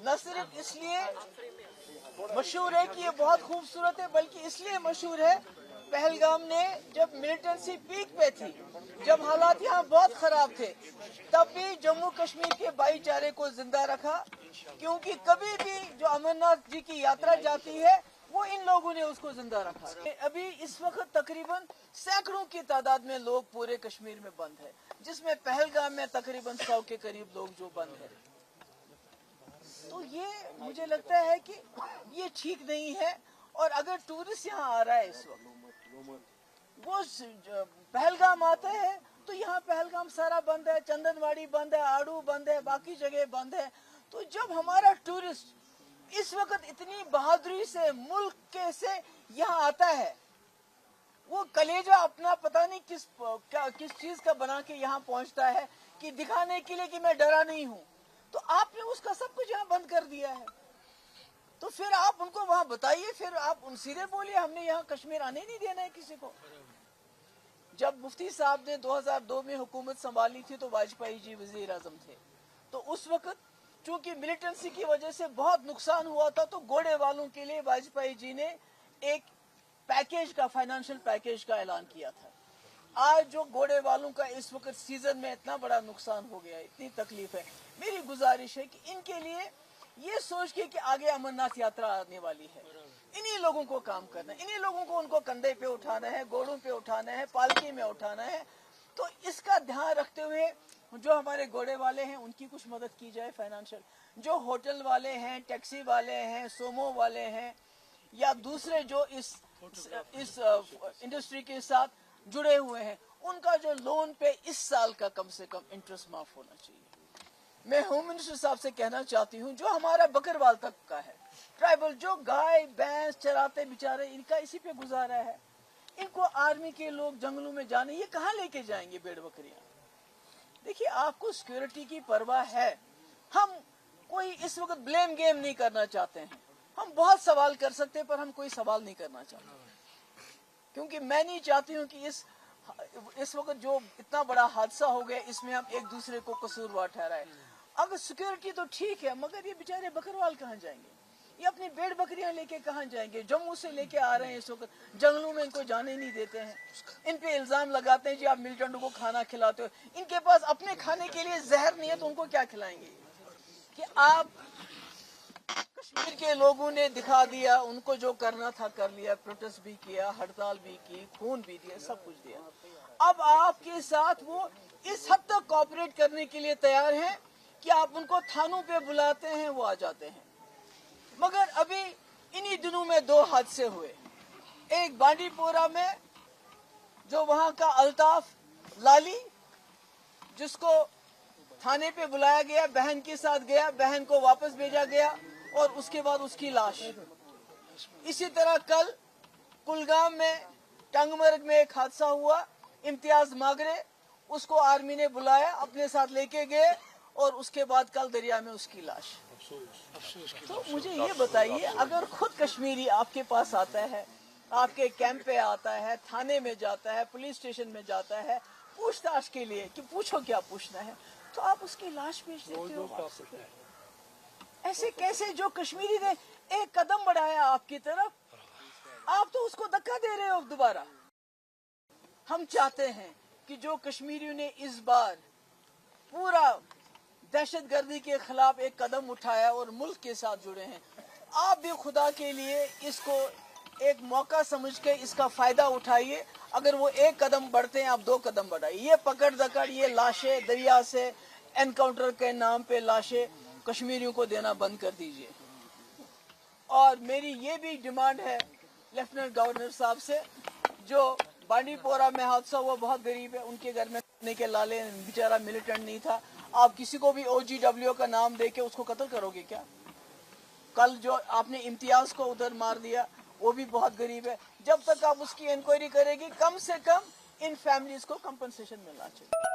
न सिर्फ इसलिए मशहूर है कि ये बहुत खूबसूरत है, बल्कि इसलिए मशहूर है, पहलगाम ने जब मिलिटेंसी पीक पे थी, जब हालात यहाँ बहुत खराब थे, तब भी जम्मू कश्मीर के भाईचारे को जिंदा रखा, क्योंकि कभी भी जो अमरनाथ जी की यात्रा जाती है वो इन लोगों ने उसको जिंदा रखा। अभी इस वक्त तकरीबन सैकड़ों की तादाद में लोग पूरे कश्मीर में बंद है, जिसमें पहलगाम में तकरीबन 100 के करीब लोग जो बंद है। तो ये मुझे लगता है कि ये ठीक नहीं है। और अगर टूरिस्ट यहाँ आ रहा है इस वक्त, वो पहलगाम आता है तो यहाँ पहलगाम सारा बंद है, चंदनवाड़ी बंद है, आड़ू बंद है, बाकी जगह बंद है। तो जब हमारा टूरिस्ट इस वक्त इतनी बहादुरी से मुल्क के से यहाँ आता है, वो कलेजा अपना पता नहीं किस चीज का बना के यहाँ पहुँचता है कि दिखाने के लिए कि मैं डरा नहीं हूँ, तो आपने उसका सब कुछ यहाँ बंद कर दिया है। तो फिर आप उनको वहां बताइए, फिर आप उन सीधे बोलिए हमने यहाँ कश्मीर आने नहीं देना है किसी को। जब मुफ्ती साहब ने 2002 में हुकूमत संभाली थी तो वाजपेयी जी वजीर आजम थे, तो उस वक्त चूंकि मिलिटेंसी की वजह से बहुत नुकसान हुआ था, तो घोड़े वालों के लिए वाजपेयी जी ने एक पैकेज का, फाइनेंशियल पैकेज का ऐलान किया था। आज जो घोड़े वालों का इस वक्त सीजन में इतना बड़ा नुकसान हो गया, इतनी तकलीफ है, मेरी गुजारिश है कि इनके लिए ये सोच के कि आगे अमरनाथ यात्रा आने वाली है, इन्हीं लोगों को काम करना है, इन्हीं लोगों को उनको कंधे पे उठाना है, घोड़ों पे उठाना है, पालकी में उठाना है। तो इसका ध्यान रखते हुए जो हमारे घोड़े वाले हैं उनकी कुछ मदद की जाए फाइनेंशियल, जो होटल वाले हैं, टैक्सी वाले हैं, सोमो वाले हैं, या दूसरे जो इस इंडस्ट्री के साथ जुड़े हुए हैं, उनका जो लोन पे इस साल का कम से कम इंटरेस्ट माफ होना चाहिए। मैं होम मिनिस्टर साहब से कहना चाहती हूँ, जो हमारा बकरवाल तक का है, ट्राइबल जो गाय भैंस चराते बेचारे, इनका इसी पे गुजारा है, इनको आर्मी के लोग जंगलों में जाने, ये कहाँ लेके जाएंगे भेड़ बकरियां। देखिए, आपको सिक्योरिटी की परवाह है, हम कोई इस वक्त ब्लेम गेम नहीं करना चाहते हैं, हम बहुत सवाल कर सकते हैं पर हम कोई सवाल नहीं करना चाहते, क्योंकि मैं नहीं चाहती हूँ कि इस वक्त जो इतना बड़ा हादसा हो गया इसमें हम एक दूसरे को कसूरवार ठहराए। अगर सिक्योरिटी तो ठीक है, मगर ये बेचारे बकरवाल कहाँ जाएंगे, ये अपनी भेड़ बकरियां लेके कहाँ जाएंगे। जम्मू से लेके आ रहे हैं इस वक्त, जंगलों में इनको जाने नहीं देते हैं, इन पे इल्जाम लगाते हैं जी आप मिलिटेंटों को खाना खिलाते हो, इनके पास अपने खाने के लिए जहर नहीं है तो उनको क्या खिलाएंगे। कि आप कश्मीर के लोगों ने दिखा दिया, उनको जो करना था कर लिया, प्रोटेस्ट भी किया, हड़ताल भी की, खून भी दिया, सब कुछ दिया। अब आपके साथ वो इस हद तक कोऑपरेट करने के लिए तैयार हैं कि आप उनको थानों पे बुलाते हैं, वो आ जाते हैं। मगर अभी इन्हीं दिनों में 2 हादसे हुए, एक बांडीपोरा में जो वहां का अल्ताफ लाली, जिसको थाने पे बुलाया गया, बहन के साथ गया, बहन को वापस भेजा गया और उसके बाद उसकी लाश। इसी तरह कल कुलगाम में टंगमर्ग में एक हादसा हुआ, इम्तियाज मागरे, उसको आर्मी ने बुलाया, अपने साथ लेके गए और उसके बाद कल दरिया में उसकी लाश। तो मुझे ये बताइए, अगर खुद कश्मीरी आपके पास आता है, आपके कैंप पे आता है, थाने में जाता है, पुलिस स्टेशन में जाता है पूछताछ के लिए कि पूछो क्या पूछना है, तो आप उसकी लाश भेज देते हो। ऐसे कैसे? जो कश्मीरी ने एक कदम बढ़ाया आपकी तरफ, आप तो उसको धक्का दे रहे हो दोबारा। हम चाहते हैं कि जो कश्मीरियों ने इस बार पूरा दहशतगर्दी के खिलाफ एक कदम उठाया और मुल्क के साथ जुड़े हैं, आप भी खुदा के लिए इसको एक मौका समझ के इसका फायदा उठाइए। अगर वो एक कदम बढ़ते हैं, आप 2 कदम बढ़ाइए। ये पकड़ दकड़, ये लाशें दरिया से एनकाउंटर के नाम पे लाशें कश्मीरियों को देना बंद कर दीजिए। और मेरी ये भी डिमांड है लेफ्टिनेंट गवर्नर साहब से, जो बांडीपोरा में हादसा हुआ, बहुत गरीब है, उनके घर में खाने के लाले, बेचारा मिलिटेंट नहीं था, आप किसी को भी OGW का नाम देके उसको कत्ल करोगे क्या? कल जो आपने इम्तियाज को उधर मार दिया, वो भी बहुत गरीब है। जब तक आप उसकी इंक्वायरी करेगी, कम से कम इन फैमिलीज को कंपनसेशन मिलना चाहिए।